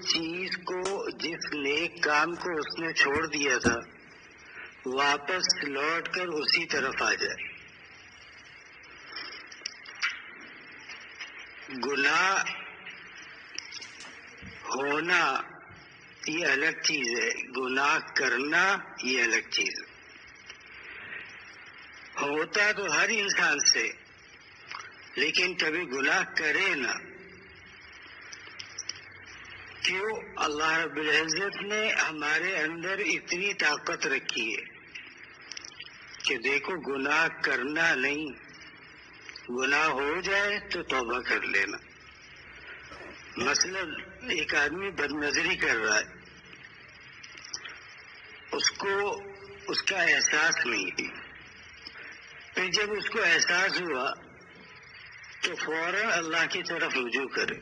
چیز کو، جس نیک کام کو اس نے چھوڑ دیا تھا، واپس لوٹ کر اسی طرف آ جائے۔ گناہ ہونا یہ الگ چیز ہے، گناہ کرنا یہ الگ چیز ہے۔ ہوتا تو ہر انسان سے، لیکن کبھی گناہ کرے نہ۔ کیوں؟ اللہ رب العزت نے ہمارے اندر اتنی طاقت رکھی ہے کہ دیکھو گناہ کرنا نہیں، گناہ ہو جائے تو توبہ کر لینا۔ مثلا ایک آدمی بد نظری کر رہا ہے، اس کو اس کا احساس نہیں ہے، پھر جب اس کو احساس ہوا تو فوراً اللہ کی طرف رجوع کرے،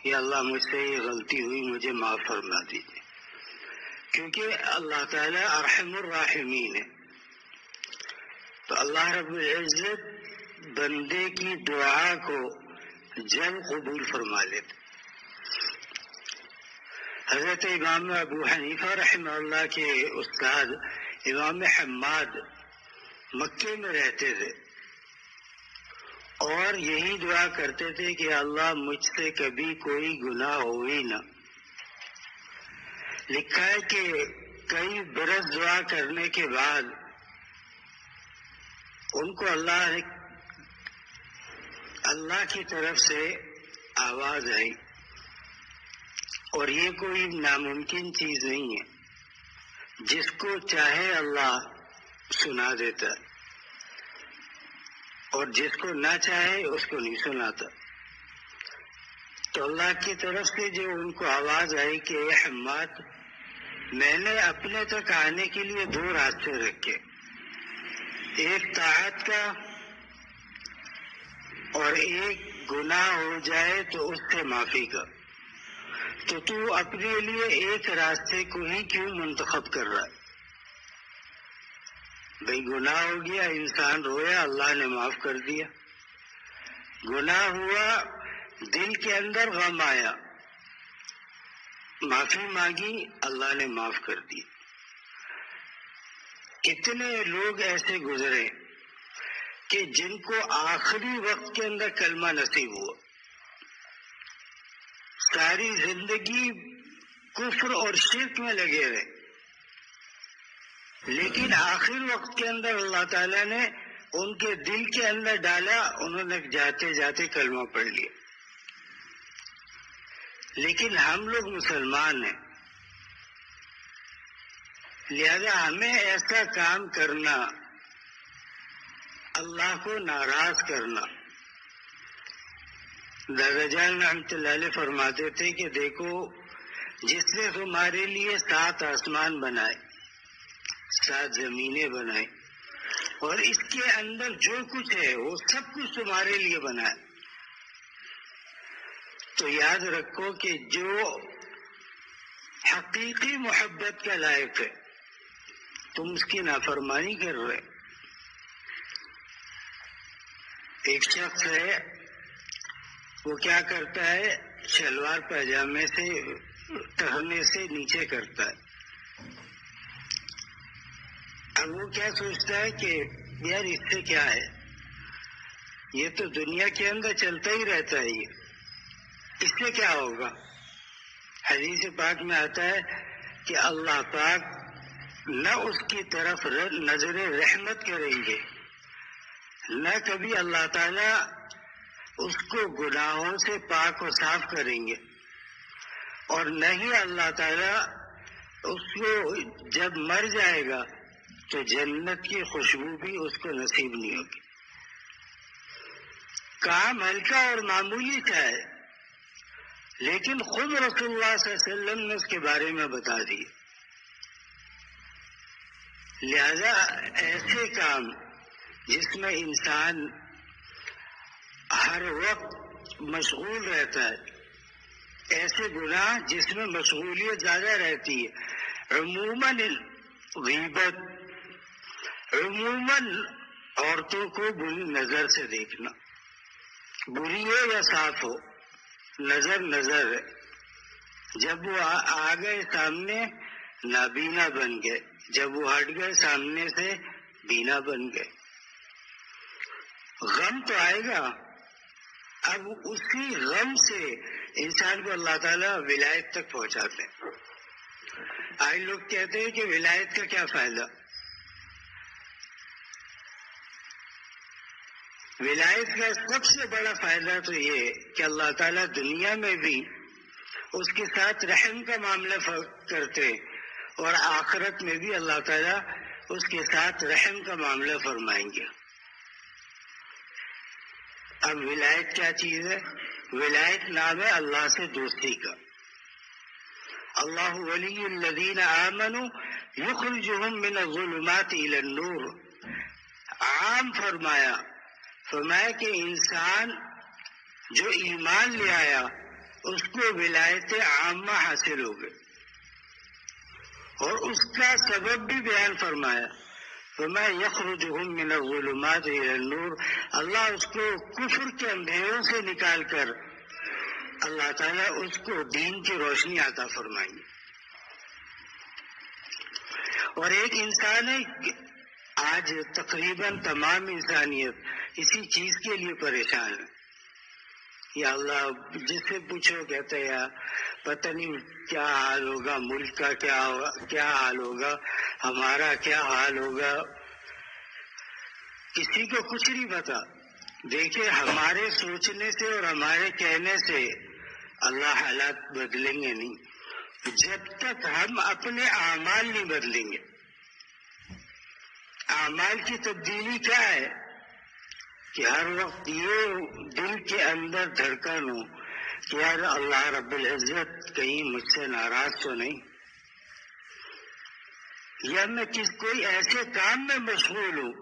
یا اللہ مجھ سے یہ غلطی ہوئی، مجھے معاف فرما دیجیے، کیونکہ اللہ تعالیٰ ارحم الراحمین ہے۔ تو اللہ رب العزت بندے کی دعا کو جب قبول فرما لیتے۔ حضرت امام ابو حنیفہ رحمہ اللہ کے استاد امام حماد مکے میں رہتے تھے اور یہی دعا کرتے تھے کہ اللہ مجھ سے کبھی کوئی گناہ ہو ہی نہ۔ لکھا ہے کہ کئی برس دعا کرنے کے بعد ان کو اللہ کی طرف سے آواز آئی، اور یہ کوئی ناممکن چیز نہیں ہے، جس کو چاہے اللہ سنا دیتا ہے، اور جس کو نہ چاہے اس کو نہیں سناتا۔ تو اللہ کی طرف سے جو ان کو آواز آئی کہ اے حماد، میں نے اپنے تک آنے کے لیے دو راستے رکھے، ایک طاعت کا اور ایک گناہ ہو جائے تو اس سے معافی کا، تو اپنے لیے ایک راستے کو ہی کیوں منتخب کر رہا ہے؟ بھئی گناہ ہو گیا، انسان رویا، اللہ نے معاف کر دیا۔ گناہ ہوا، دل کے اندر غم آیا، معافی مانگی، اللہ نے معاف کر دی۔ کتنے لوگ ایسے گزرے کہ جن کو آخری وقت کے اندر کلمہ نصیب ہوا، ساری زندگی کفر اور شرک میں لگے رہے، لیکن آخر وقت کے اندر اللہ تعالیٰ نے ان کے دل کے اندر ڈالا، انہوں نے جاتے جاتے کلمہ پڑھ لیا۔ لیکن ہم لوگ مسلمان ہیں، لہذا ہمیں ایسا کام کرنا، اللہ کو ناراض کرنا۔ دادا جان رحمۃ اللہ علیہ فرماتے تھے کہ دیکھو، جس نے تمہارے لیے 7 آسمان بنائے، 7 زمینیں بنائے، اور اس کے اندر جو کچھ ہے وہ سب کچھ تمہارے لیے بنائے، تو یاد رکھو کہ جو حقیقی محبت کا لائق ہے، تم اس کی نافرمانی کر رہے۔ ایک شخص ہے، وہ کیا کرتا ہے، شلوار پاجامے سے ٹہنے سے نیچے کرتا ہے۔ اب وہ کیا سوچتا ہے کہ یار اس سے کیا ہے، یہ تو دنیا کے اندر چلتا ہی رہتا ہے، یہ اس سے کیا ہوگا۔ حدیث پاک میں آتا ہے کہ اللہ پاک نہ اس کی طرف نظر رحمت کریں گے، نہ کبھی اللہ تعالیٰ اس کو گناہوں سے پاک و صاف کریں گے، اور نہ ہی اللہ تعالیٰ اس کو جب مر جائے گا تو جنت کی خوشبو بھی اس کو نصیب نہیں ہوگی۔ کام ہلکا اور معمولی سا ہے، لیکن خود رسول اللہ صلی اللہ علیہ وسلم نے اس کے بارے میں بتا دی۔ لہذا ایسے کام جس میں انسان ہر وقت مشغول رہتا ہے، ایسے گناہ جس میں مشغولیت زیادہ رہتی ہے، عموماً غیبت، عموماً عورتوں کو بری نظر سے دیکھنا، بری ہو یا صاف ہو، نظر ہے، جب وہ آ گئے سامنے نابینا بن گئے، جب وہ ہٹ گئے سامنے سے بینا بن گئے۔ غم تو آئے گا، اب اسی غم سے انسان کو اللہ تعالیٰ ولایت تک پہنچاتے ہیں۔ آج لوگ کہتے ہیں کہ ولایت کا کیا فائدہ؟ ولایت کا سب سے بڑا فائدہ تو یہ کہ اللہ تعالیٰ دنیا میں بھی اس کے ساتھ رحم کا معاملہ کرتے اور آخرت میں بھی اللہ تعالیٰ اس کے ساتھ رحم کا معاملہ فرمائیں گے۔ اب ولایت کیا چیز ہے؟ ولایت نام ہے اللہ سے دوستی کا۔ اللہ ولی الذین آمنوا یخرجہم من الظلمات الی النور، عام فرمایا کہ انسان جو ایمان لے آیا اس کو ولایت عامہ حاصل ہو گئی، اور اس کا سبب بھی بیان فرمایا یخرجہم من الظلمات الی النور، اللہ اس کو کفر کے اندھیروں سے نکال کر اللہ تعالیٰ اس کو دین کی روشنی عطا فرمائیں گے۔ اور ایک انسان ہے، آج تقریباً تمام انسانیت اسی چیز کے لیے پریشان ہے۔ یا اللہ، جس سے پوچھو کہتے ہیں پتہ نہیں کیا حال ہوگا، ملک کا کیا حال ہوگا، ہمارا کیا حال ہوگا، کسی کو کچھ نہیں پتا۔ دیکھیں، ہمارے سوچنے سے اور ہمارے کہنے سے اللہ حالات بدلیں گے نہیں جب تک ہم اپنے اعمال نہیں بدلیں گے۔ اعمال کی تبدیلی کیا ہے؟ کہ ہر وقت یہ دل کے اندر دھڑکن ہو کہ یار اللہ رب العزت کہیں مجھ سے ناراض تو نہیں، یا میں کوئی ایسے کام میں مشغول ہوں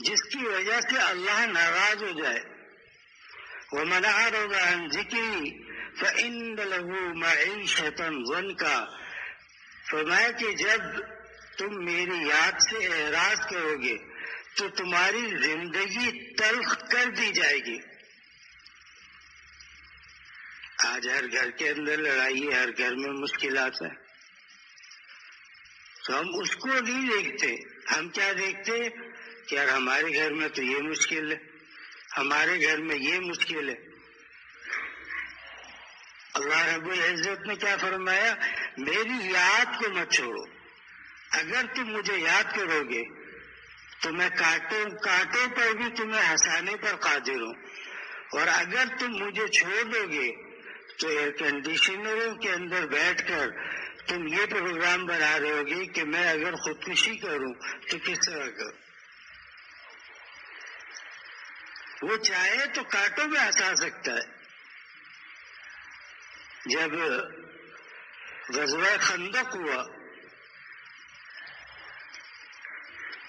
جس کی وجہ سے اللہ ناراض ہو جائے۔ وَمَنْ أَعْرَضَ عَنْ ذِكْرِي فَإِنَّ لَهُ مَعِيشَةً ضَنْكًا، فرمایا کہ جب تم میری یاد سے اعراض کرو گے تو تمہاری زندگی تلخ کر دی جائے گی۔ آج ہر گھر کے اندر لڑائی ہے، ہر گھر میں مشکلات ہیں، تو ہم اس کو نہیں دیکھتے، ہم کیا دیکھتے کہ یار ہمارے گھر میں تو یہ مشکل ہے، ہمارے گھر میں یہ مشکل ہے۔ اللہ رب العزت نے کیا فرمایا؟ میری یاد کو مت چھوڑو، اگر تم مجھے یاد کرو گے تو میں کانٹوں پر بھی تمہیں ہنسانے پر قادر ہوں، اور اگر تم مجھے چھوڑ دو گے تو ایئر کنڈیشنروں کے اندر بیٹھ کر تم یہ پروگرام بنا رہے ہوگے کہ میں اگر خودکشی کروں تو کس طرح کروں۔ وہ چاہے تو کانٹوں میں ہنسا سکتا ہے۔ جب غزوہ خندق ہوا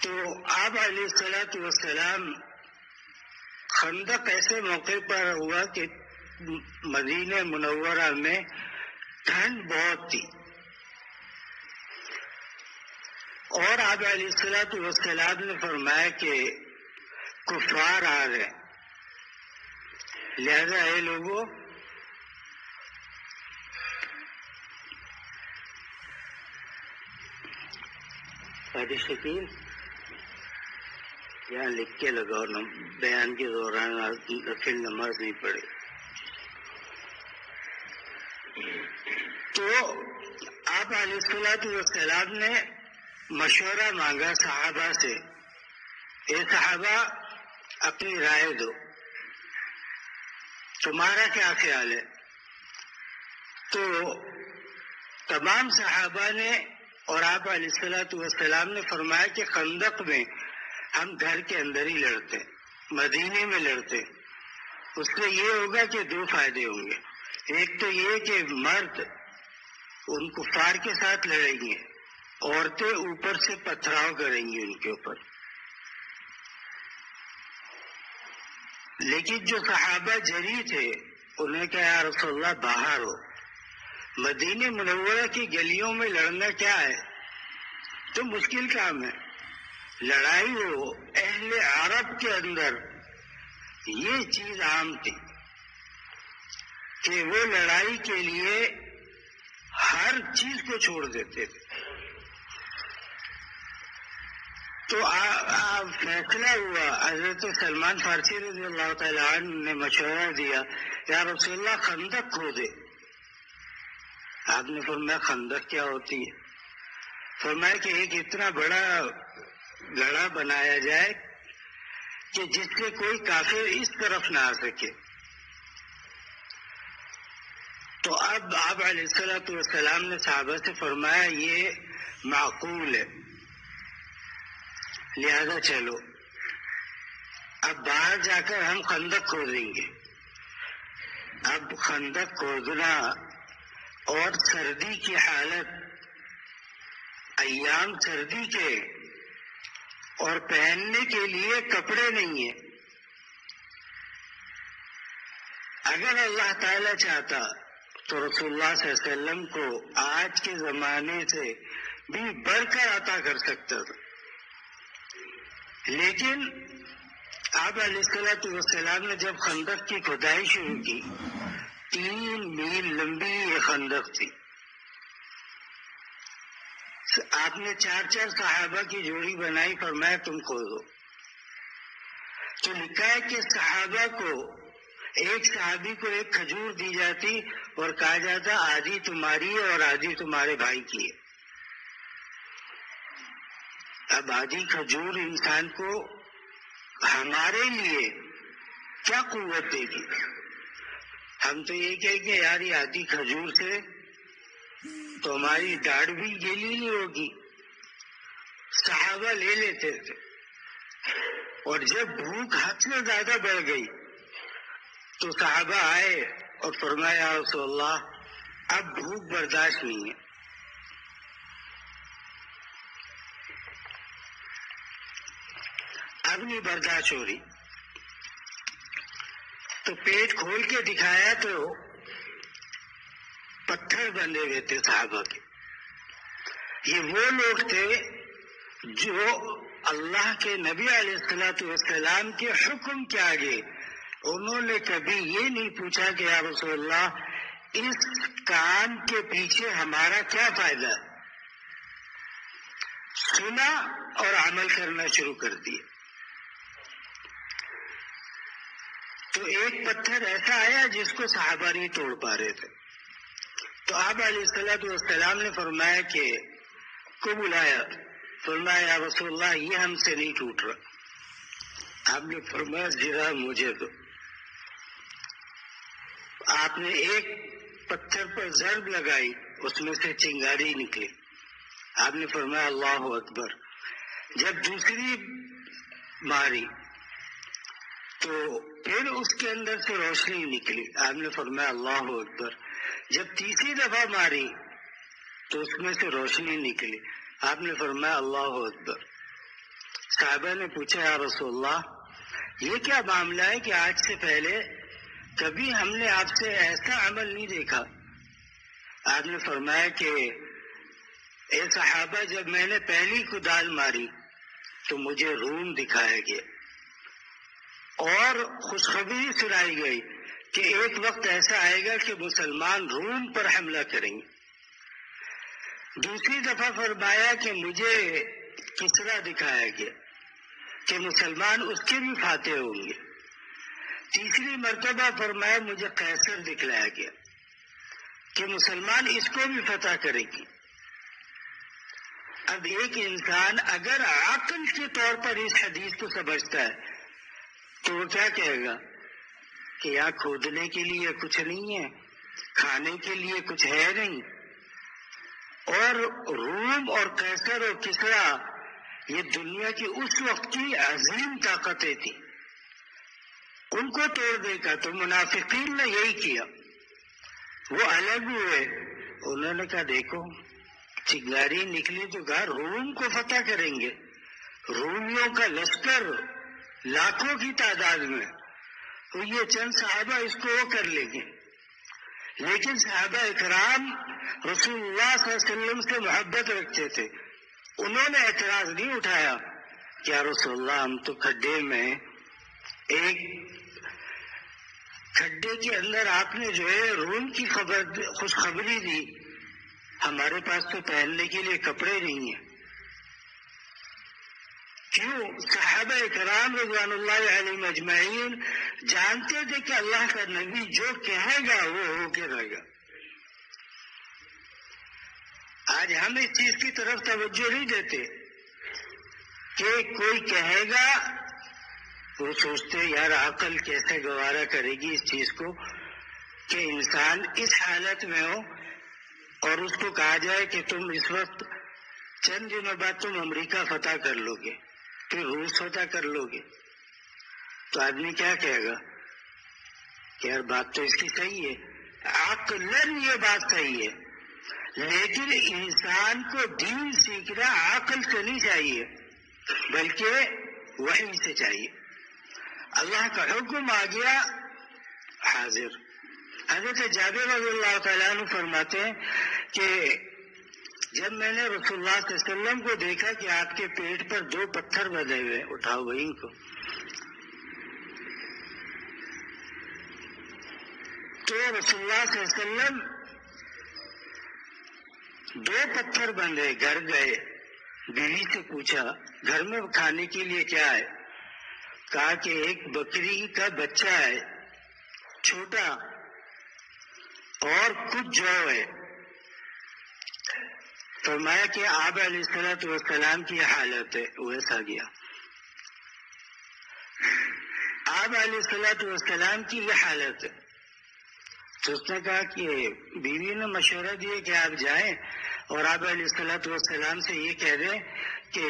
تو آپ علیہ الصلوۃ والسلام، خندق ایسے موقع پر ہوا کہ مدینہ منورہ میں ٹھنڈ بہت تھی، اور آپ علیہ الصلوۃ والسلام نے فرمایا کہ کفار آ رہے، لہذا اے لوگوں شکیل یہاں لکھ کے لگاؤ، بیان کے دوران نفل نماز نہیں پڑھی۔ تو آپ علیہ الصلوۃ والسلام نے مشورہ مانگا صحابہ سے، اے صحابہ اپنی رائے دو، تمہارا کیا خیال ہے؟ تو تمام صحابہ نے اور آپ علیہ الصلوۃ والسلام نے فرمایا کہ خندق میں ہم گھر کے اندر ہی لڑتے، مدینے میں لڑتے، اس سے یہ ہوگا کہ دو فائدے ہوں گے۔ ایک تو یہ کہ مرد ان کفار کے ساتھ لڑیں گے، عورتیں اوپر سے پتھراؤ کریں گی ان کے اوپر۔ لیکن جو صحابہ جری تھے انہیں کہا یا رسول اللہ باہر ہو، مدینہ منورہ کی گلیوں میں لڑنا کیا ہے، تو مشکل کام ہے۔ لڑائی ہو اہل عرب کے اندر یہ چیز عام تھی کہ وہ لڑائی کے لیے ہر چیز کو چھوڑ دیتے تھے. تو فیصلہ ہوا. حضرت سلمان فارسی رضی اللہ تعالیٰ عنہ نے مشورہ دیا, یا رسول اللہ خندق کھودے. آپ نے فرمایا خندق کیا ہوتی ہے؟ فرمایا کہ ایک اتنا بڑا گڑھا بنایا جائے کہ جس سے کوئی کافر اس طرف نہ آ سکے. تو اب آپ علیہ الصلوۃ والسلام نے صحابہ سے فرمایا یہ معقول ہے, لہذا چلو اب باہر جا کر ہم خندق کھودیں گے. اب خندق کھودنا اور سردی کی حالت, ایام سردی کے, اور پہننے کے لیے کپڑے نہیں ہیں. اگر اللہ تعالی چاہتا تو رسول اللہ صلی اللہ علیہ وسلم کو آج کے زمانے سے بھی بڑھ کر عطا کر سکتا تھا, لیکن آپ علیہ الصلوۃ والسلام نے جب خندق کی کھدائی شروع کی, 3 میل لمبی یہ خندق تھی. آپ نے 4 صحابہ کی جوڑی بنائی, فرمایا تم کھودو. تو لکھا ہے کہ صحابہ کو, ایک صحابی کو ایک کھجور دی جاتی اور کہا جاتا آدھی تمہاری ہے اور آدھی تمہارے بھائی کی ہے. اب آدھی کھجور انسان کو ہمارے لیے کیا قوت دے گی؟ ہم تو یہ کہیں کہ یار یہ آدھی کھجور سے تو ہماری داڑھ بھی گیلی نہیں ہوگی. صحابہ لے لیتے تھے, اور جب بھوک حد سے زیادہ بڑھ گئی تو صحابہ آئے اور فرمایا یا رسول اللہ اب بھوک برداشت نہیں ہے. اب نہیں برداشت ہو رہی. تو پیٹ کھول کے دکھایا تو پتھر بندھے ہوئے تھے صحابہ کے. یہ وہ لوگ تھے جو اللہ کے نبی علیہ الصلوۃ والسلام کے حکم کے آگے انہوں نے کبھی یہ نہیں پوچھا کہ یا رسول اللہ اس کام کے پیچھے ہمارا کیا فائدہ ہے. سنا اور عمل کرنا شروع کر دیا. تو ایک پتھر ایسا آیا جس کو صحابہ نہیں توڑ پا رہے تھے. تو آپ علیہ الصلوۃ والسلام نے فرمایا کہ کو بلایا, فرمایا یا رسول اللہ یہ ہم سے نہیں ٹوٹ رہا. آپ نے فرمایا ذرا مجھے دو. آپ نے ایک پتھر پر ضرب لگائی, اس میں سے چنگاری نکلی. آپ نے فرمایا اللہ اکبر. جب دوسری ماری تو پھر اس کے اندر سے روشنی نکلی. آپ نے فرمایا اللہ اکبر. جب تیسری دفعہ ماری تو اس میں سے روشنی نکلی. آپ نے فرمایا اللہ اکبر. صحابہ نے پوچھا یا رسول اللہ یہ کیا معاملہ ہے کہ آج سے پہلے کبھی ہم نے آپ سے ایسا عمل نہیں دیکھا. آپ نے فرمایا کہ اے صحابہ جب میں نے پہلی کدال ماری تو مجھے روم دکھایا گیا اور خوشخبری سنائی گئی کہ ایک وقت ایسا آئے گا کہ مسلمان روم پر حملہ کریں گے. دوسری دفعہ فرمایا کہ مجھے کسرا دکھایا گیا کہ مسلمان اس کے بھی فاتح ہوں گے. تیسری مرتبہ فرمایا مجھے قیصر دکھلایا گیا کہ مسلمان اس کو بھی فتح کرے گی. اب ایک انسان اگر عقل کے طور پر اس حدیث کو سمجھتا ہے تو وہ کیا کہے گا کہ یہاں کھودنے کے لیے کچھ نہیں ہے, کھانے کے لیے کچھ ہے نہیں, اور روم اور قیصر اور کسرا یہ دنیا کی اس وقت کی عظیم طاقتیں تھیں, ان کو توڑ دے گا. تو منافقین نے یہی کیا, وہ الگ ہوئے. انہوں نے کہا دیکھو چنگاری نکلی تو کہا روم کو فتح کریں گے. رومیوں کا لشکر لاکھوں کی تعداد میں, تو یہ چند صحابہ اس کو وہ کر لیں گے. لیکن صحابہ اکرام رسول اللہ صلی اللہ علیہ وسلم سے محبت رکھتے تھے. انہوں نے اعتراض نہیں اٹھایا کہ یا رسول اللہ ہم تو کھڈے میں, ایک کھڈے کے اندر آپ نے جو ہے روم کی خوشخبری دی ہمارے پاس تو پہننے کے لیے کپڑے نہیں ہیں. کیوں؟ صحابہ کرام رضوان اللہ علیہم اجمعین جانتے تھے کہ اللہ کا نبی جو کہے گا وہ ہو کے رہے گا. آج ہم اس چیز کی طرف توجہ نہیں دیتے کہ کوئی کہے گا، وہ سوچتے یار عقل کیسے گوارا کرے گی اس چیز کو کہ انسان اس حالت میں ہو اور اس کو کہا جائے کہ تم اس وقت چند دنوں بعد تم امریکہ فتح کر لو گے، پھر روس فتح کر لو گے. تو آدمی کیا کہے گا کہ یار بات تو اس کی صحیح ہے، عقلاً یہ بات صحیح ہے، لیکن انسان کو دین سیکھنا عقل سے نہیں چاہیے بلکہ وحی سے چاہیے. اللہ کا حکم آ گیا حاضر. حضرت جابر رضی اللہ تعالیٰ عنہ فرماتے ہیں کہ جب میں نے رسول اللہ صلی اللہ علیہ وسلم کو دیکھا کہ آپ کے پیٹ پر 2 پتھر بندھے ہوئے، اٹھاؤ وہیں کو، تو رسول اللہ صلی اللہ علیہ وسلم 2 پتھر بندھے گھر گئے، بیوی سے پوچھا گھر میں کھانے کے لیے کیا ہے؟ کہا کہ ایک بکری کا بچہ ہے چھوٹا اور کچھ جو ہے. فرمایا کہ آپ علیہ الصلوۃ والسلام کی حالت ہے، ویسا گیا. آپ علیہ الصلوۃ والسلام کی یہ حالت ہے. تو اس نے کہا کہ بیوی نے مشورہ دیا کہ آپ جائیں اور آپ علیہ الصلوۃ والسلام سے یہ کہہ دیں کہ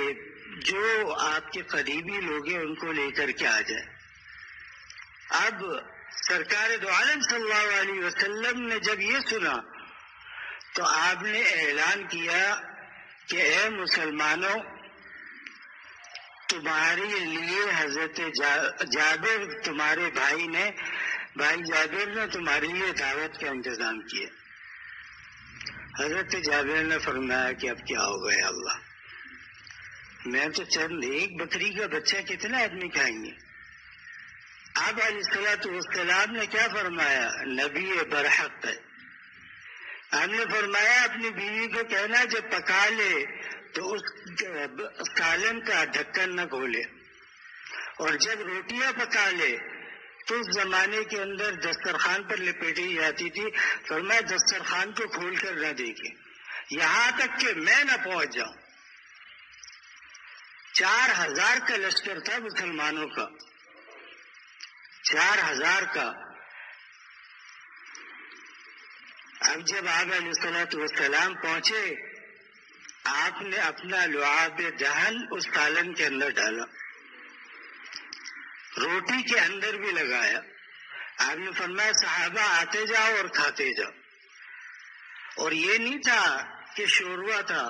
جو آپ کے قریبی لوگ ہیں ان کو لے کر کے آ جائیں. اب سرکار دو عالم صلی اللہ علیہ وسلم نے جب یہ سنا تو آپ نے اعلان کیا کہ اے مسلمانوں، تمہارے لیے حضرت جابر تمہارے بھائی جابر نے تمہارے لیے دعوت کا انتظام کیا. حضرت جابر نے فرمایا کہ اب کیا ہو گیا اللہ، میں تو چند ایک بکری کا بچہ کتنے آدمی کھائیں گے؟ آپ علیہ الصلوۃ والسلام نے کیا فرمایا؟ نبی برحق ہے. ہم نے فرمایا اپنی بیوی کو کہنا جب پکا لے تو اس سالن کا ڈھکن نہ کھولے، اور جب روٹیاں پکا لے تو اس زمانے کے اندر دسترخوان پر لپیٹی جاتی تھی، فرمایا دسترخوان کو کھول کر نہ دیکھیں یہاں تک کہ میں نہ پہنچ جاؤں. 4000 کا لشکر تھا مسلمانوں کا، 4000 کا. اب جب آپ علیہ الصلوۃ والسلام پہنچے، آپ نے اپنا لعاب دہن اس سالن کے اندر ڈالا، روٹی کے اندر بھی لگایا. آپ نے فرمایا صحابہ آتے جاؤ اور کھاتے جاؤ. اور یہ نہیں تھا کہ شوروا تھا،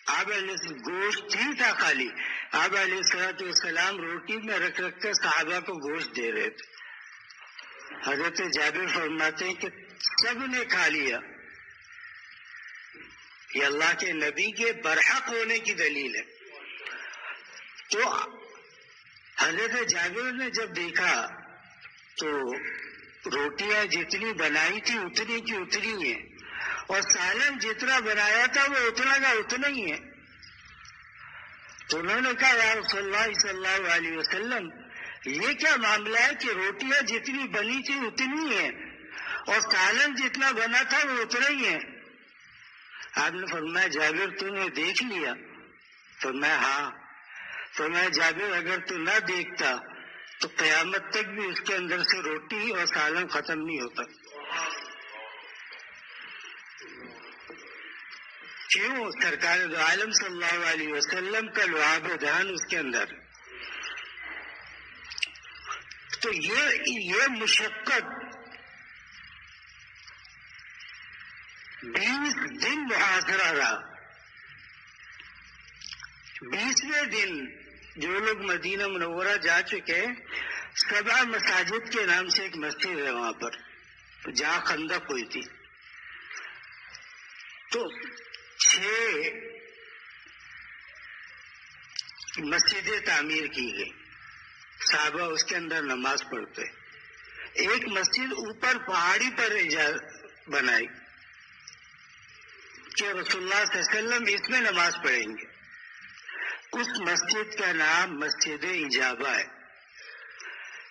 آپ علیہ گوشت ہی تھا خالی. آپ علیہ الصلوۃ والسلام روٹی میں رکھ کر صحابہ کو گوشت دے رہے تھے. حضرت جابر فرماتے ہیں کہ سب نے کھا لیا. یہ اللہ کے نبی کے برحق ہونے کی دلیل ہے. تو حضرت جابر نے جب دیکھا تو روٹیاں جتنی بنائی تھی اتنی کی اتنی ہیں، اور سالن جتنا بنایا تھا وہ اتنا کا اتنا ہی ہے. تو انہوں نے کہا یا رسول اللہ صلی اللہ علیہ وسلم، یہ کیا معاملہ ہے کہ روٹیاں جتنی بنی تھی اتنی ہیں اور سالن جتنا بنا تھا وہ اتنا ہی ہے؟ آپ نے فرمایا جابر تو نے دیکھ لیا؟ فرمایا ہاں. فرمایا جابر اگر تو نہ دیکھتا تو قیامت تک بھی اس کے اندر سے روٹی اور سالن ختم نہیں ہوتا. کیوں؟ سرکار دو عالم صلی اللہ علیہ وسلم کا لعاب دہن اس کے اندر. تو یہ مشقت 20 دن محاصرہ رہا. 20ویں دن جو لوگ مدینہ منورہ جا چکے، 7 مساجد کے نام سے ایک مسجد ہے وہاں پر جہاں خندق ہوئی تھی، تو 6 مسجدیں تعمیر کی گئی. صحابہ اس کے اندر نماز پڑھتے. ایک مسجد اوپر پہاڑی پر بنائی کہ رسول اللہ صلی اللہ علیہ وسلم اس میں نماز پڑھیں گے. اس مسجد کا نام مسجد اجابہ ہے.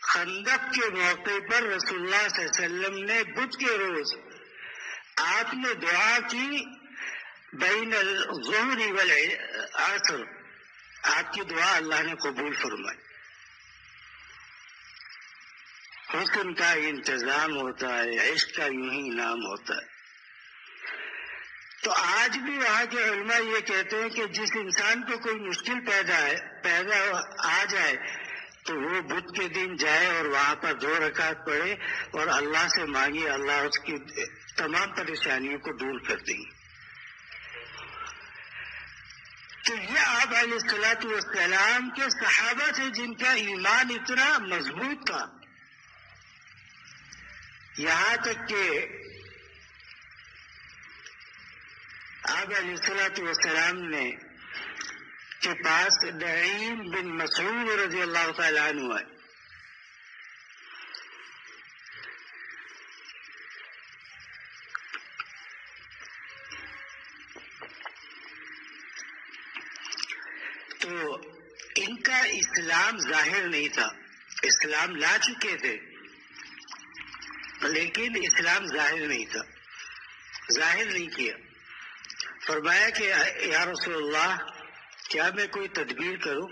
خندق کے موقع پر رسول اللہ صلی اللہ علیہ وسلم نے بدھ کے روز آپ نے دعا کی بین الظہر والعصر. آپ کی دعا اللہ نے قبول فرمائی. حسن کا انتظام ہوتا ہے، عشق کا یوں ہی نام ہوتا ہے. تو آج بھی وہاں کے علماء یہ کہتے ہیں کہ جس انسان کو کوئی مشکل پیدا آ جائے تو وہ بدھ کے دن جائے اور وہاں پر 2 رکعت پڑھے اور اللہ سے مانگے، اللہ اس کی تمام پریشانیوں کو دور کر دیں گے. تو یہ آپ علیہ الصلوۃ والسلام کے صحابہ تھے جن کا ایمان اتنا مضبوط تھا، یہاں تک کہ آپ علیہ الصلوۃ والسلام نے کے پاس نعیم بن مسعود رضی اللہ تعالیٰ عنہ ہے. تو ان کا اسلام ظاہر نہیں تھا، اسلام لا چکے تھے لیکن اسلام ظاہر نہیں تھا، ظاہر نہیں کیا. فرمایا کہ یا رسول اللہ کیا میں کوئی تدبیر کروں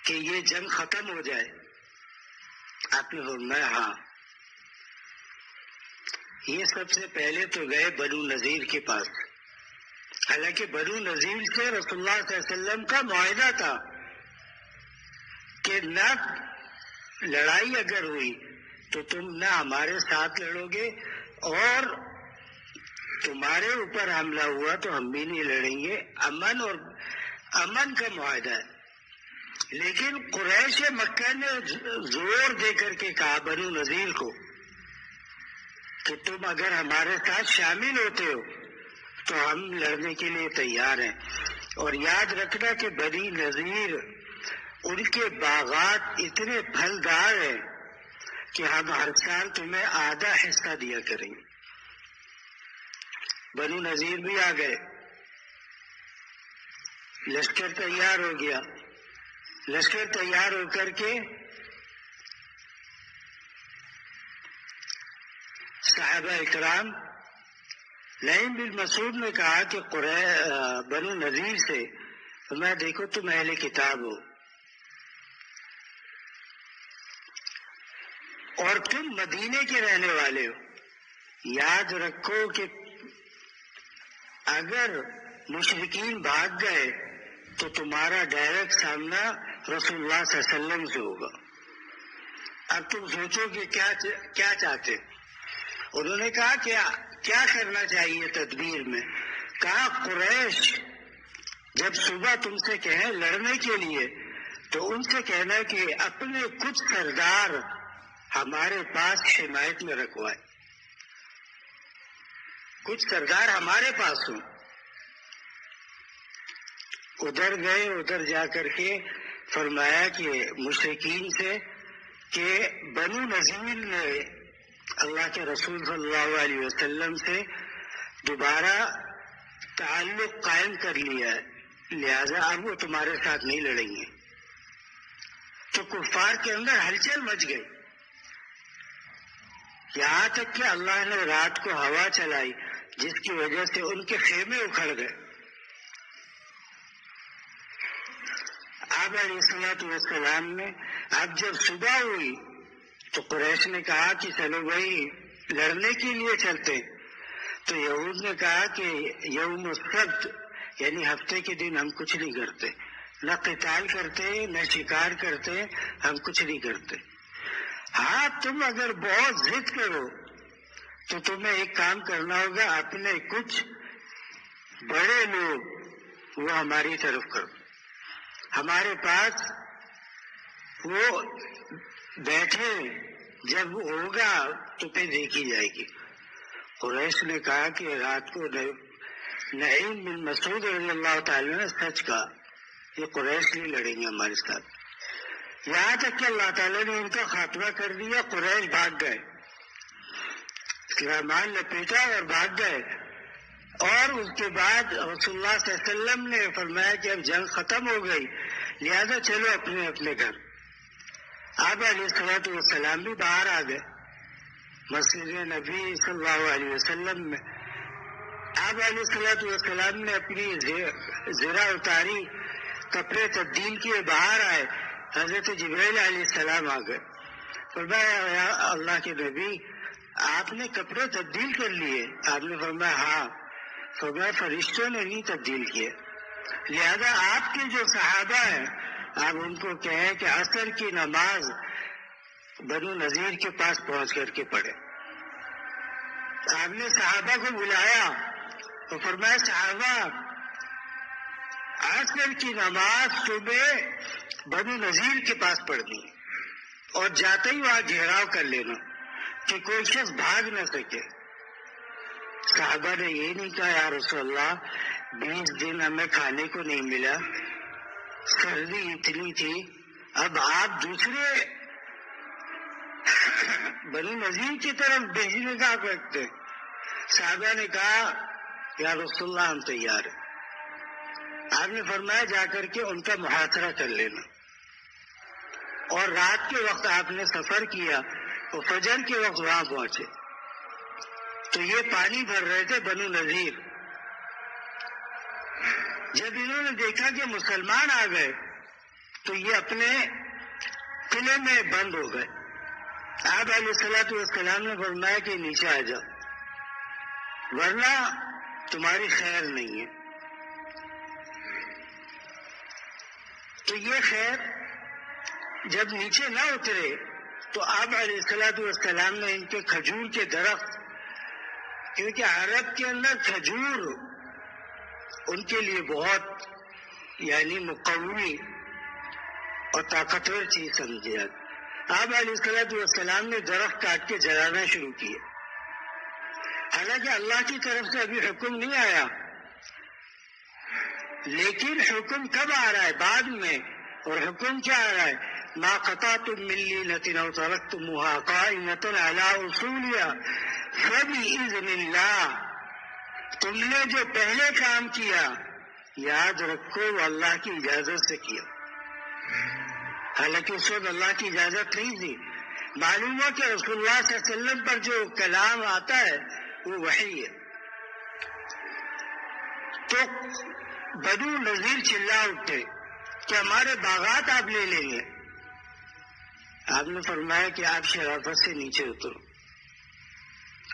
کہ یہ جنگ ختم ہو جائے؟ آپ نے فرمایا ہاں. یہ سب سے پہلے تو گئے بنو نذیر کے پاس. حالانکہ بنو نذیر سے رسول اللہ صلی اللہ علیہ وسلم کا معاہدہ تھا کہ نہ لڑائی اگر ہوئی تو تم نہ ہمارے ساتھ لڑو گے اور تمہارے اوپر حملہ ہوا تو ہم بھی نہیں لڑیں گے. امن کا معاہدہ ہے. لیکن قریش مکہ نے زور دے کر کے کہا بنو نذیر کو کہ تم اگر ہمارے ساتھ شامل ہوتے ہو تو ہم لڑنے کے لیے تیار ہیں. اور یاد رکھنا کہ بنی نذیر ان کے باغات اتنے پھلدار ہیں کہ ہم ہر سال تمہیں آدھا حصہ دیا کریں گے. بنو نذیر بھی آ گئے، لشکر تیار ہو گیا. لشکر تیار ہو کر کے صحابہ اکرام نعیم بن مسعود نے کہا کہ بنو نذیر سے میں دیکھو تم اہل کتاب ہو اور تم مدینے کے رہنے والے ہو. یاد رکھو کہ اگر مشرکین بھاگ گئے تو تمہارا ڈائریکٹ سامنا رسول اللہ صلی اللہ علیہ وسلم سے ہوگا. اب تم سوچو کہ کیا چاہتے. انہوں نے کہا کیا کرنا چاہیے تدبیر میں. کہا قریش جب صبح تم سے کہیں لڑنے کے لیے تو ان سے کہنا کہ اپنے کچھ سردار ہمارے پاس حمایت میں رکھوائے، کچھ سردار ہمارے پاس ہوں. ادھر گئے، ادھر جا کر کے فرمایا کہ مشرکین سے کہ بنو نذیر نے اللہ کے رسول صلی اللہ علیہ وسلم سے دوبارہ تعلق قائم کر لیا ہے، لہذا اب وہ تمہارے ساتھ نہیں لڑیں گے. تو کفار کے اندر ہلچل مچ گئی، یہاں تک کہ اللہ نے رات کو ہوا چلائی جس کی وجہ سے ان کے خیمے اکھڑ گئے. آپ علیہ الصلوۃ والسلام نے اب جب صبح ہوئی تو قریش نے کہا کہ چلو بھائی لڑنے کے لیے چلتے. تو یہود نے کہا کہ یوم السبت یعنی ہفتے کے دن ہم کچھ نہیں کرتے، نہ قتال کرتے نہ شکار کرتے، ہم کچھ نہیں کرتے. ہاں تم اگر بہت ضد کرو تو تمہیں ایک کام کرنا ہوگا، اپنے کچھ بڑے لوگ وہ ہماری طرف کرو، ہمارے پاس وہ بیٹھے، جب ہوگا تو پھر دیکھی جائے گی. قریش نے کہا کہ رات کو نعیم بن مسعود رضی اللہ تعالیٰ نے سچ کہا، یہ قریش نہیں لڑیں گے ہمارے ساتھ. یہاں تک کہ اللہ تعالیٰ نے ان کا خاتمہ کر دیا. قریش بھاگ گئے، سلیمان لپیٹا اور بھاگ گئے. اور اس کے بعد رسول اللہ صلی اللہ علیہ وسلم نے فرمایا کہ اب جنگ ختم ہو گئی، لہذا چلو اپنے اپنے گھر۔ آپ علیہ الصلوۃ والسلام بھی باہر آ گئے مسجد نبی صلی اللہ علیہ وسلم میں۔ آپ علیہ الصلوۃ والسلام نے اپنی زرہ اتاری، کپڑے تبدیل کیے، باہر آئے، حضرت جبرائیل علیہ السلام آ گئے۔ فرمایا یا اللہ کے نبی آپ نے کپڑے تبدیل کر لیے؟ آپ نے فرمایا ہاں۔ فرمایا فرشتوں نے نہیں تبدیل کیے، لہذا آپ کے جو صحابہ ہیں آپ ان کو کہیں کہ عصر کی نماز بنو نذیر کے پاس پہنچ کر کے پڑھے۔ آپ نے صحابہ کو بلایا تو فرمایا صحابہ عصر کی نماز صبح بنو نذیر کے پاس پڑھنی اور جاتے ہی وہاں گھیراؤ کر لینا کہ کوئی شخص بھاگ نہ سکے۔ صحابہ نے یہ نہیں کہا یا رسول اللہ 20 دن ہمیں کھانے کو نہیں ملا، سردی اتنی تھی، اب آپ دوسرے بنو نذیر کی طرف بھیجنے کا رکھتے۔ صحابہ نے کہا یا رسول اللہ ہم تیار ہیں۔ آپ نے فرمایا جا کر کے ان کا محاصرہ کر لینا، اور رات کے وقت آپ نے سفر کیا تو فجر کے وقت وہاں پہنچے تو یہ پانی بھر رہے تھے بنو نذیر۔ جب انہوں نے دیکھا کہ مسلمان آ گئے تو یہ اپنے قلعے میں بند ہو گئے۔ آپ علیہ الصلوۃ والسلام نے فرمایا کہ نیچے آ جاؤ ورنہ تمہاری خیر نہیں ہے۔ تو یہ خیر جب نیچے نہ اترے تو آپ علیہ الصلوۃ والسلام نے ان کے کھجور کے درخت، کیونکہ عرب کے اندر کھجور ان کے لیے بہت مقوی اور طاقتور چیز سمجھی جاتی، آپ علیہ الصلوۃ والسلام نے درخت کاٹ کے جلانا شروع کیے۔ حالانکہ اللہ کی طرف سے ابھی حکم نہیں آیا، لیکن حکم کب آ رہا ہے؟ بعد میں۔ اور حکم کیا آ رہا ہے؟ ما قطعتم من لینۃ او ترکتموها قائمۃ علی اصولها فبإذن اللہ۔ تم نے جو پہلے کام کیا یاد رکھو وہ اللہ کی اجازت سے کیا، حالانکہ اس وقت اللہ کی اجازت نہیں تھی۔ معلوم ہو کہ رسول اللہ صلی اللہ علیہ وسلم پر جو کلام آتا ہے وہ وحی ہے۔ تو بنو نذیر چلا اٹھے کہ ہمارے باغات آپ لے لیں گے۔ آپ نے فرمایا کہ آپ شرافت سے نیچے اترو۔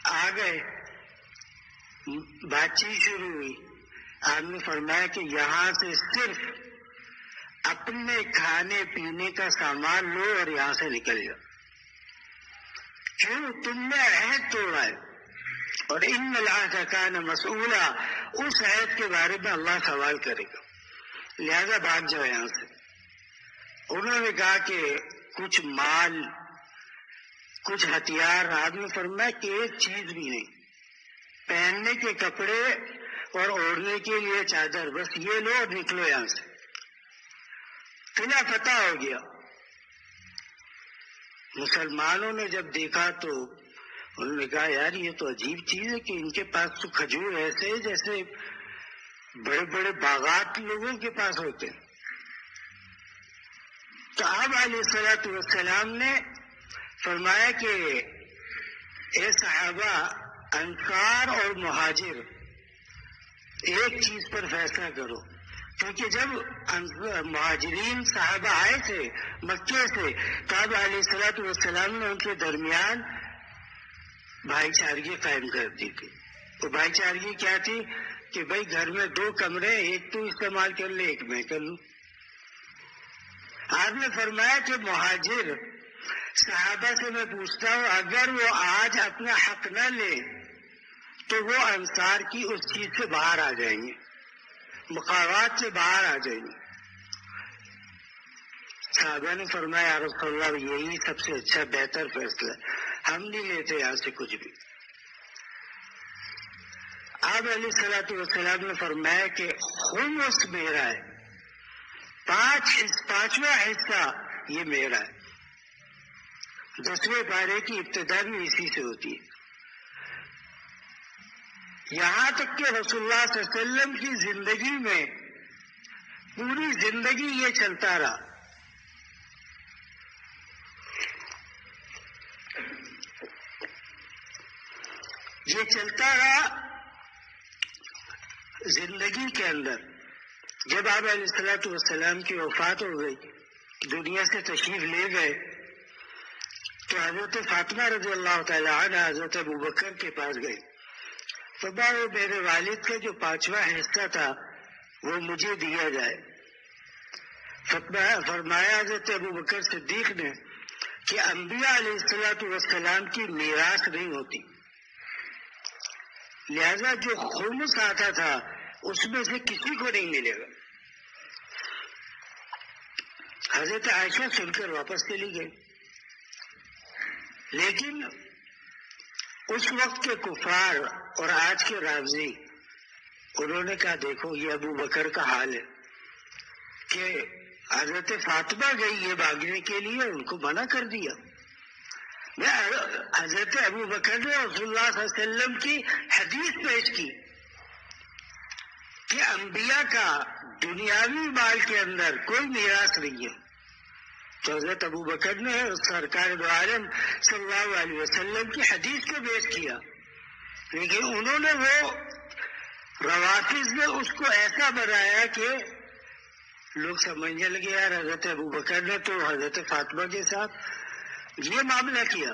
آ گئے، بات چیت شروع ہوئی۔ آپ نے فرمایا کہ یہاں سے صرف اپنے کھانے پینے کا سامان لو اور یہاں سے نکل جاؤ، کیوں؟ تم نے عہد توڑا ہے، اور ان العہد کان مسئولا، اس عہد کے بارے میں اللہ سوال کرے گا، لہذا بھاگ جاؤ یہاں سے۔ انہوں نے کہا کہ کچھ مال، کچھ ہتھیار۔ آپ نے فرمایا کہ ایک چیز بھی نہیں، پہننے کے کپڑے اور اوڑھنے کے لیے چادر، بس یہ لو اور نکلو یہاں سے۔ قلعہ فتح ہو گیا۔ مسلمانوں نے جب دیکھا تو انہوں نے کہا یار یہ تو عجیب چیز ہے کہ ان کے پاس تو کھجور ایسے ہے جیسے بڑے بڑے باغات لوگوں کے پاس ہوتے ہیں۔ تو آپ علیہ الصلوۃ والسلام نے فرمایا کہ اے صحابہ، انصار اور مہاجر ایک چیز پر فیصلہ کرو، کیونکہ جب مہاجرین صحابہ آئے تھے مکے سے تو آپ علیہ الصلوۃ والسلام نے ان کے درمیان بھائی چارگی قائم کر دی تھی۔ تو بھائی چارگی کیا تھی کہ بھائی گھر میں 2 کمرے، ایک تو استعمال کر لے ایک میں کر لوں۔ آپ نے فرمایا کہ مہاجر صحابہ سے میں پوچھتا ہوں اگر وہ آج اپنا حق نہ لے تو وہ انصار کی اس چیز سے باہر آ جائیں گے، مقامات سے باہر آ جائیں گے۔ صحابہ نے فرمایا یا رسول اللہ یہی سب سے اچھا بہتر فیصلہ ہے، ہم نہیں لیتے یہاں سے کچھ بھی۔ آپ علیہ الصلوۃ والسلام نے فرمایا کہ خمس میرا ہے، 5واں حصہ یہ میرا ہے۔ 10ویں پارے کی ابتدا بھی اسی سے ہوتی ہے۔ یہاں تک کہ رسول اللہ صلی اللہ علیہ وسلم کی زندگی میں پوری زندگی یہ چلتا رہا. یہ چلتا رہا زندگی کے اندر. جب آپ علیہ الصلوۃ والسلام کی وفات ہو گئی، دنیا سے تشریف لے گئے، تو حضرت فاطمہ رضی اللہ تعالی عنہ حضرت ابوبکر کے پاس گئی. فرمایا میرے والد کا جو 5واں حصہ تھا وہ مجھے دیا جائے. فرمایا حضرت ابوبکر صدیق نے کہ انبیاء علیہ الصلوۃ والسلام کی میراث نہیں ہوتی، لہذا جو خمس آتا تھا اس میں سے کسی کو نہیں ملے گا. حضرت عائشہ سن کر واپس چلی گئی. لیکن اس وقت کے کفار اور آج کے رافضی انہوں نے کہا دیکھو یہ ابو بکر کا حال ہے کہ حضرت فاطمہ گئی ہے بھاگنے کے لیے، ان کو منع کر دیا. حضرت ابو بکر نے رسول اللہ صلی اللہ علیہ وسلم کی حدیث پیش کی کہ انبیاء کا دنیاوی مال کے اندر کوئی میراث نہیں ہے. تو حضرت ابو بکر نے سرکار دو عالم صلی اللہ علیہ وسلم کی حدیث کو پیش کیا، لیکن انہوں نے وہ روافض نے اس کو ایسا بنایا کہ لوگ سمجھنے لگے یار حضرت ابو بکر نے تو حضرت فاطمہ کے ساتھ یہ معاملہ کیا.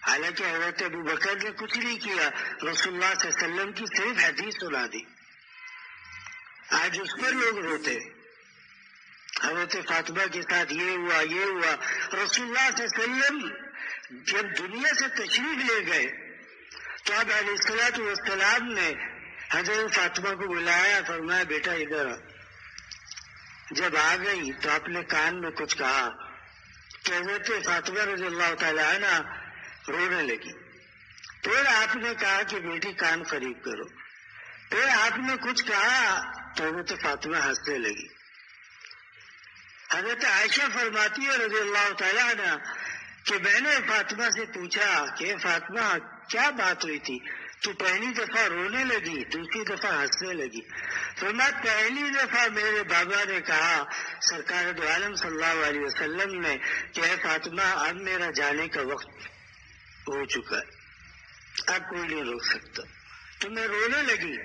حالانکہ حضرت ابو بکر نے کچھ نہیں کیا، رسول اللہ صلی اللہ علیہ وسلم کی صرف حدیث سنا دی. آج اس پر لوگ روتے حضرت فاطمہ کے ساتھ یہ ہوا یہ ہوا. رسول اللہ صلی اللہ علیہ وسلم جب دنیا سے تشریف لے گئے تو آپ علیہ الصلوۃ والسلام نے حضرت فاطمہ کو بلایا، فرمایا بیٹا ادھر آ. جب آ گئی تو آپ نے کان میں کچھ کہا کہ حضرت فاطمہ رضی اللہ تعالی عنہ رونے لگی. پھر آپ نے کہا کہ بیٹی کان قریب کرو. پھر آپ نے کچھ کہا تو حضرت فاطمہ ہنسنے لگی. حضرت عائشہ فرماتی ہے رضی اللہ تعالی عنہ کہ میں نے فاطمہ سے پوچھا کہ فاطمہ کیا بات ہوئی تھی، تو پہلی دفعہ رونے لگی، دوسری دفعہ ہنسنے لگی. فرمایا پہلی دفعہ میرے بابا نے کہا سرکار دو عالم صلی اللہ علیہ وسلم نے کہ اے فاطمہ اب میرا جانے کا وقت ہو چکا ہے، اب کوئی نہیں روک سکتا. تو میں رونے لگی.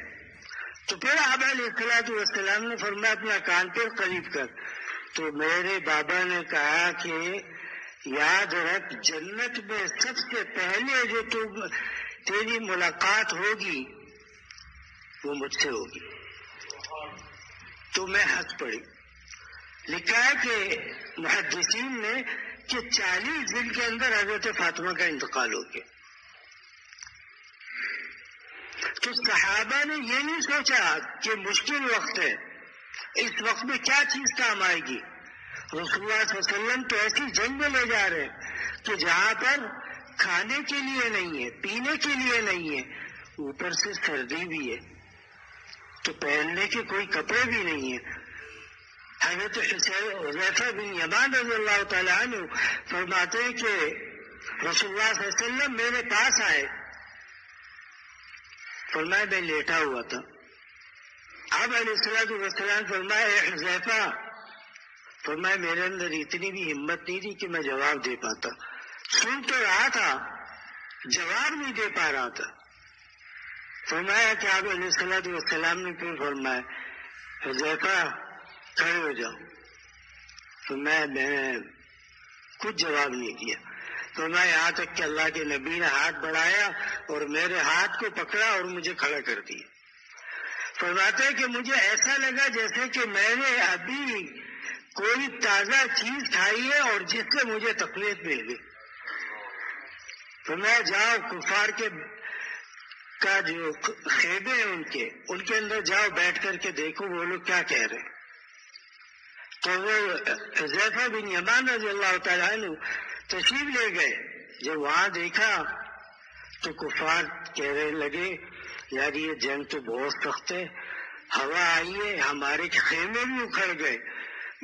تو پھر آپ علیہ الصلوۃ والسلام نے فرمایا اپنا کان پہ قریب کر. تو میرے بابا نے کہا کہ یاد رکھ جنت میں سب سے پہلے جو تیری ملاقات ہوگی وہ مجھ سے ہوگی. تو میں ہنس پڑی. لکھا ہے کہ محدثین نے کہ 40 دن کے اندر حضرت فاطمہ کا انتقال ہو گیا. تو صحابہ نے یہ نہیں سوچا کہ مشکل وقت ہے، اس وقت میں کیا چیز کام آئے گی. رسول اللہ صلی اللہ علیہ وسلم تو ایسی جنگ میں لے جا رہے ہیں کہ جہاں پر کھانے کے لیے نہیں ہے، پینے کے لیے نہیں ہے، اوپر سے سردی بھی ہے، تو پہننے کے کوئی کپڑے بھی نہیں ہیں. حضرت حذیفہ بن یمان رضی اللہ تعالی عنہ فرماتے ہیں کہ رسول اللہ صلی اللہ علیہ وسلم میرے پاس آئے. فرمایا میں لیٹا ہوا تھا. آپ علیہ الصلوۃ والسلام فرمایا اے حذیفہ، فرمایا میرے اندر اتنی بھی ہمت نہیں تھی کہ میں جواب دے پاتا. سن تو رہا تھا، جواب نہیں دے پا رہا تھا. فرمایا کہ آپ علیہ الصلوۃ والسلام نے پھر فرمایا حذیفہ کھڑے ہو جاؤ. فرمایا میں کچھ جواب نہیں دیا. فرمایا یہاں تک کہ اللہ کے نبی نے ہاتھ بڑھایا اور میرے ہاتھ کو پکڑا اور مجھے کھڑا کر دیا. فرماتے کہ مجھے ایسا لگا جیسے کہ میں نے ابھی کوئی تازہ چیز کھائی ہے اور جس سے مجھے تقویت مل گئی. فرمایا جاؤ کفار کے کا جو خیمے ہیں ان کے اندر جاؤ، بیٹھ کر کے دیکھو وہ لوگ کیا کہہ رہے ہیں. تو وہ حذیفہ بن یمان رضی اللہ تعالیٰ عنہ تشریف لے گئے. جب وہاں دیکھا تو کفار کہنے لگے یار یہ جنگ تو بہت سخت ہے، ہوا آئی ہے، ہمارے خیمے بھی اکھڑ گئے،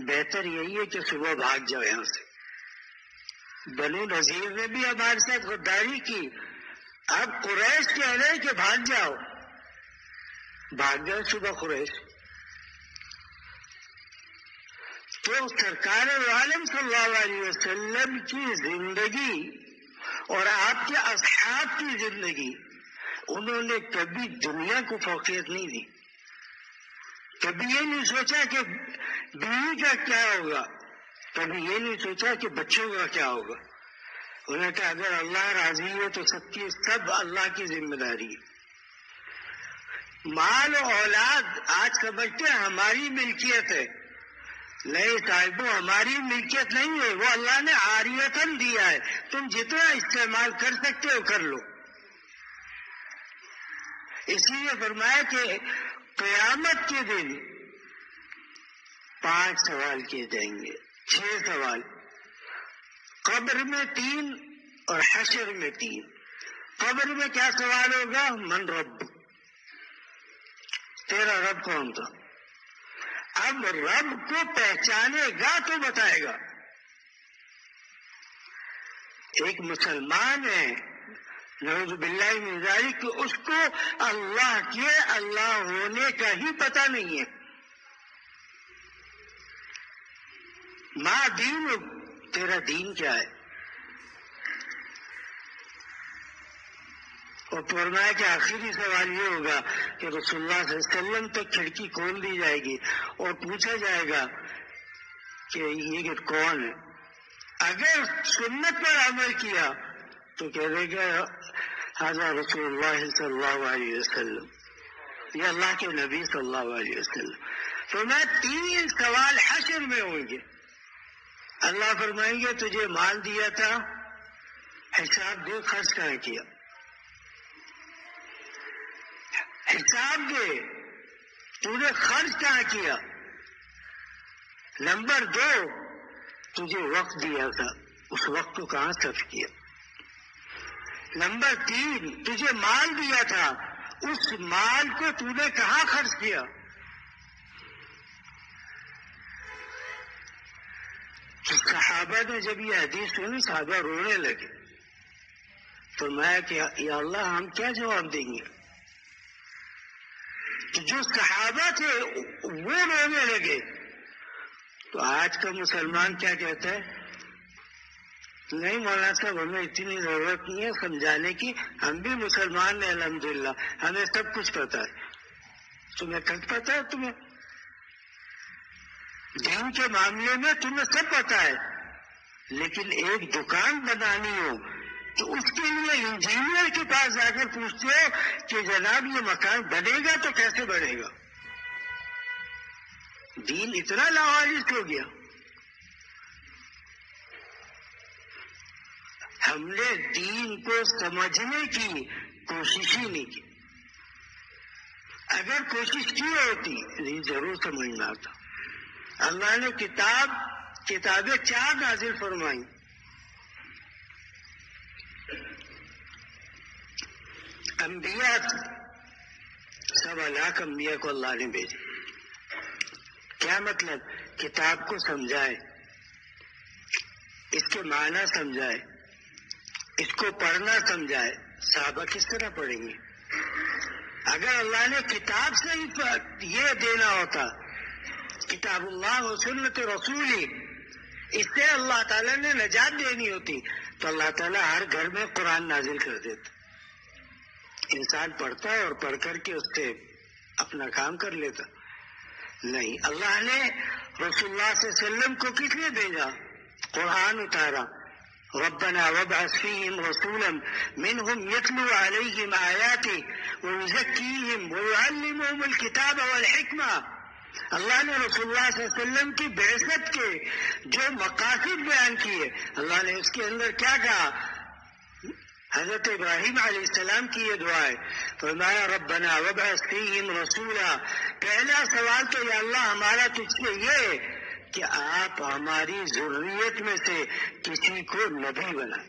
بہتر یہی ہے کہ صبح بھاگ جاؤ یہاں سے. بنو نذیر نے بھی ہمارے ساتھ غداری کی، اب قریش کہہ رہے کہ بھاگ جاؤ، بھاگ گئے صبح قریش. تو سرکار عالم صلی اللہ علیہ وسلم کی زندگی اور آپ کے اصحاب کی زندگی، انہوں نے کبھی دنیا کو فوقیت نہیں دی. کبھی یہ نہیں سوچا کہ بیوی کا کیا ہوگا، کبھی یہ نہیں سوچا کہ بچوں کا کیا ہوگا. انہوں نے کہا اگر اللہ راضی ہے تو سب اللہ کی ذمہ داری ہے. مال و اولاد آج سمجھتے ہیں ہماری ملکیت ہے. نہیں صاحبوں، ہماری ملکیت نہیں ہے، وہ اللہ نے عاریتاً دیا ہے. تم جتنا استعمال کر سکتے ہو کر لو. اس لیے فرمایا کہ قیامت کے دن 5 سوال کیے جائیں گے، 6 سوال. قبر میں 3 اور حشر میں 3. قبر میں کیا سوال ہوگا؟ من رب، تیرا رب کون تھا؟ اب رب کو پہچانے گا تو بتائے گا. ایک مسلمان ہے نعوذ باللہ من ذالک، اس کو اللہ کے اللہ ہونے کا ہی پتہ نہیں ہے. ما دین، تیرا دین کیا ہے؟ اور فرمایا کہ آخری سوال یہ ہوگا کہ رسول اللہ صلی اللہ علیہ وسلم تک کھڑکی کھول دی جائے گی اور پوچھا جائے گا کہ یہ کون ہے. اگر سنت پر عمل کیا تو کہہ دے گا ھذا رسول اللہ صلی اللہ علیہ وسلم، یہ اللہ کے نبی صلی اللہ علیہ وسلم. فرمایا 3 سوال حشر میں ہوں گے. اللہ فرمائیں گے تجھے مال دیا تھا، حساب دے خرچ کہاں کیا، حساب دے تو نے خرچ کہاں کیا. نمبر 2، تجھے وقت دیا تھا، اس وقت کو کہاں صرف کیا. نمبر 3، تجھے مال دیا تھا، اس مال کو تو نے کہاں خرچ کیا. تو صحابہ نے جب یہ حدیث سنی صحابہ رونے لگے. فرمایا کہ یا اللہ ہم کیا جواب دیں گے. جو صحابہ تھے وہ رونے لگے. تو آج کا مسلمان کیا کہتا ہے؟ نہیں مولانا صاحب ہمیں اتنی ضرورت نہیں ہے سمجھانے کی، ہم بھی مسلمان ہیں الحمدللہ، ہمیں سب کچھ پتا ہے. تمہیں کب پتا ہے؟ تمہیں دین کے معاملے میں تمہیں سب پتا ہے، لیکن ایک دکان بنانی ہو تو اس کے لیے انجینئر کے پاس جا کر پوچھتے ہو کہ جناب یہ مکان بنے گا تو کیسے بنے گا. دین اتنا لاواعث ہو گیا. ہم نے دین کو سمجھنے کی کوشش ہی نہیں کی. اگر کوشش کی ہوتی دین ضرور سمجھ میں آتا. اللہ نے کتابیں 4 نازل فرمائی. انبیاء 1.25 لاکھ انبیاء کو اللہ نے بھیجے. کیا مطلب؟ کتاب کو سمجھائے، اس کے معنی سمجھائے، اس کو پڑھنا سمجھائے. صحابہ کس طرح پڑھیں گے؟ اگر اللہ نے کتاب سے ہی یہ دینا ہوتا، کتاب اللہ و سنت رسولی، اس سے اللہ تعالیٰ نے نجات دینی ہوتی تو اللہ تعالیٰ ہر گھر میں قرآن نازل کر دیتا. انسان پڑھتا ہے اور پڑھ کر کے اس سے اپنا کام کر لیتا. نہیں، اللہ نے رسول اللہ صلی اللہ علیہ وسلم کو کس لیے بھیجا؟ قرآن اتارا. ربنا وابعث فيهم رسولا منهم يتلو عليهم آياتك ويزكيهم ويعلمهم الكتاب والحكمة. اللہ نے رسول اللہ صلی اللہ علیہ وسلم کی بعثت کے جو مقاصد بیان کیے، اللہ نے اس کے اندر کیا کہا؟ حضرت ابراہیم علیہ السلام کی یہ دعا ہے. فرمایا ربنا وابعث فیہم رسولا. پہلا سوال تو یا اللہ ہمارا تجھ سے یہ کہ آپ ہماری ذریت میں سے کسی کو نبی بنائیں.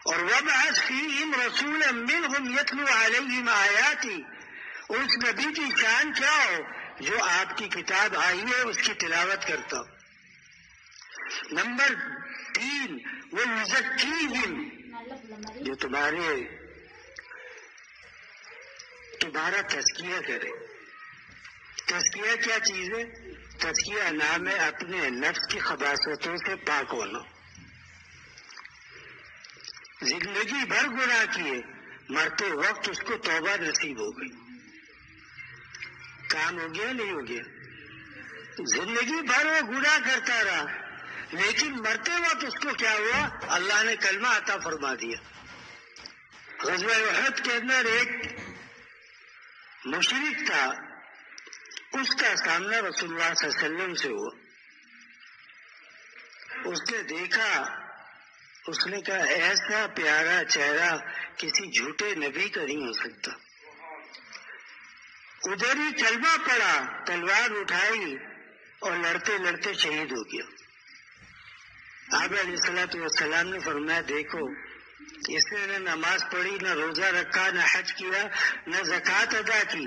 اور وابعث فیہم رسولا منہم یتلو علیہم آیاتی. اس نبی کی شان کیا ہو؟ جو آپ کی کتاب آئی ہے اس کی تلاوت کرتا ہو. نمبر 3 وہ یزکیہم، جو تمہارا تزکیہ کرے. تزکیہ کیا چیز ہے؟ تزکیہ نام ہے اپنے نفس کی خباثتوں سے پاک ہونا. زندگی بھر گناہ کیے، مرتے وقت اس کو توبہ نصیب ہو گئی. کام ہو گیا نہیں ہو گیا؟ زندگی بھر وہ گناہ کرتا رہا، لیکن مرتے وقت اس کو کیا ہوا؟ اللہ نے کلمہ عطا فرما دیا. غزوہ احد کے اندر ایک مشرک تھا، اس کا سامنا رسول اللہ صلی اللہ علیہ وسلم سے ہوا. اس نے دیکھا، اس نے کہا ایسا پیارا چہرہ کسی جھوٹے نبی کا نہیں ہو سکتا. ادھر ہی کلمہ پڑا، تلوار اٹھائی اور لڑتے لڑتے شہید ہو گیا. آپ علیہ الصلوۃ والسلام نے فرمایا دیکھو، اس نے نہ نماز پڑھی، نہ روزہ رکھا، نہ حج کیا، نہ زکوٰۃ ادا کی،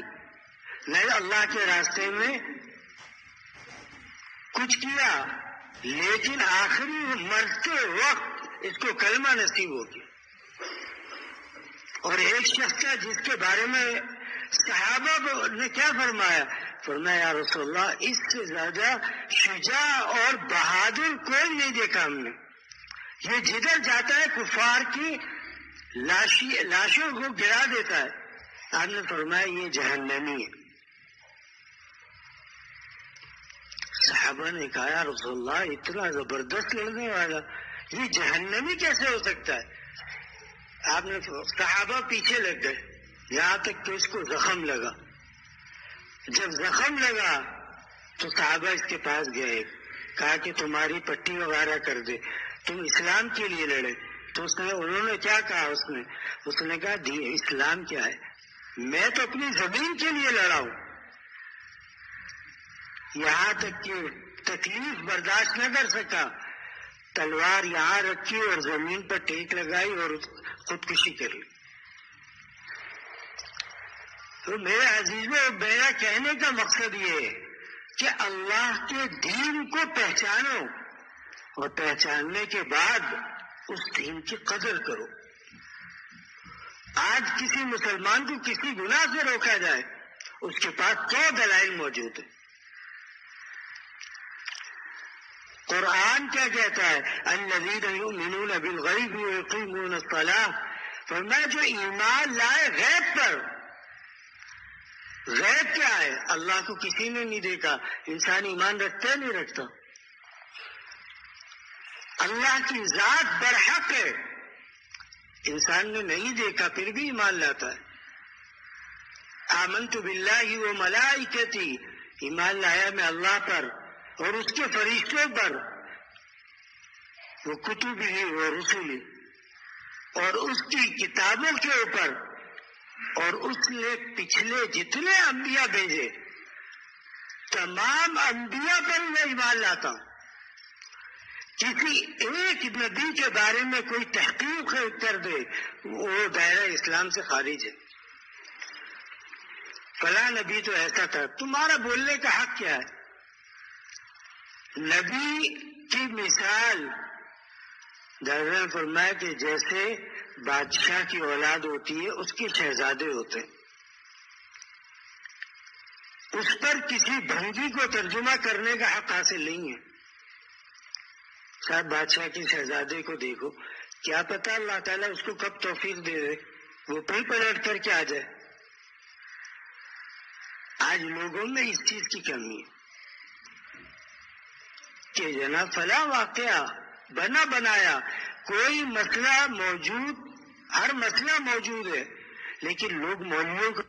نہ اللہ کے راستے میں کچھ کیا، لیکن آخری مرتے وقت اس کو کلمہ نصیب ہو گیا. اور ایک شخص تھا جس کے بارے میں صحابہ نے کیا فرمایا؟ فرمایا یا رسول اللہ، اس سے زیادہ شجاع اور بہادر کوئی نہیں دیکھا ہم نے. یہ جدھر جاتا ہے کفار کی لاشوں کو گرا دیتا ہے. آپ نے فرمایا یہ جہنمی ہے. صحابہ نے کہا یا رسول اللہ، اتنا زبردست لڑنے والا یہ جہنمی کیسے ہو سکتا ہے؟ آپ نے صحابہ پیچھے لگ گئے یہاں تک کہ اس کو زخم لگا. جب زخم لگا تو صحابہ اس کے پاس گئے، کہا کہ تمہاری پٹی وغیرہ کر دے، تم اسلام کے لیے لڑے. تو انہوں نے کیا کہا؟ اس نے کہا اسلام کیا ہے؟ میں تو اپنی زمین کے لیے لڑا ہوں. یہاں تک کہ تکلیف برداشت نہ کر سکا، تلوار یہاں رکھی اور زمین پر ٹیک لگائی اور خودکشی کر لی. تو میرے عزیزوں، میرا کہنے کا مقصد یہ ہے کہ اللہ کے دین کو پہچانو اور پہچاننے کے بعد اس دین کی قدر کرو. آج کسی مسلمان کو کسی گناہ سے روکا جائے، اس کے پاس 100 دلائل موجود ہیں. قرآن کیا کہتا ہے؟ الذین یؤمنون بالغیب ویقیمون الصلاۃ. فرمایا جو ایمان لائے غیب پر. غیب کیا ہے؟ اللہ کو کسی نے نہیں دیکھا. انسان ایمان رکھتا ہے نہیں رکھتا؟ اللہ کی ذات برحق ہے، انسان نے نہیں دیکھا پھر بھی ایمان لاتا ہے. آمنت باللہ و ملائکتی، ایمان لایا میں اللہ پر اور اس کے فرشتوں پر، وہ کتبی و رسولی، اور اس کی کتابوں کے اوپر، اور اس نے پچھلے جتنے انبیاء بھیجے تمام انبیاء پر میں ایمان لاتا ہوں. کسی ایک نبی کے بارے میں کوئی تحقیق کر دے وہ دائرہ اسلام سے خارج ہے. فلاں نبی تو ایسا تھا، تمہارا بولنے کا حق کیا ہے؟ نبی کی مثال درجہ نے فرمایا کہ جیسے بادشاہ کی اولاد ہوتی ہے اس کے شہزادے ہوتے ہیں، اس پر کسی بھنگی کو ترجمہ کرنے کا حق حاصل نہیں ہے. صاحب بادشاہ کے شہزادے کو دیکھو، کیا پتہ اللہ تعالیٰ اس کو کب توفیق دے دے وہ پھر پلٹ کر کے آ جائے. آج لوگوں میں اس چیز کی کمی ہے کہ جناب فلاں واقعہ بنا بنایا کوئی مسئلہ موجود، ہر مسئلہ موجود ہے، لیکن لوگ مولویوں کو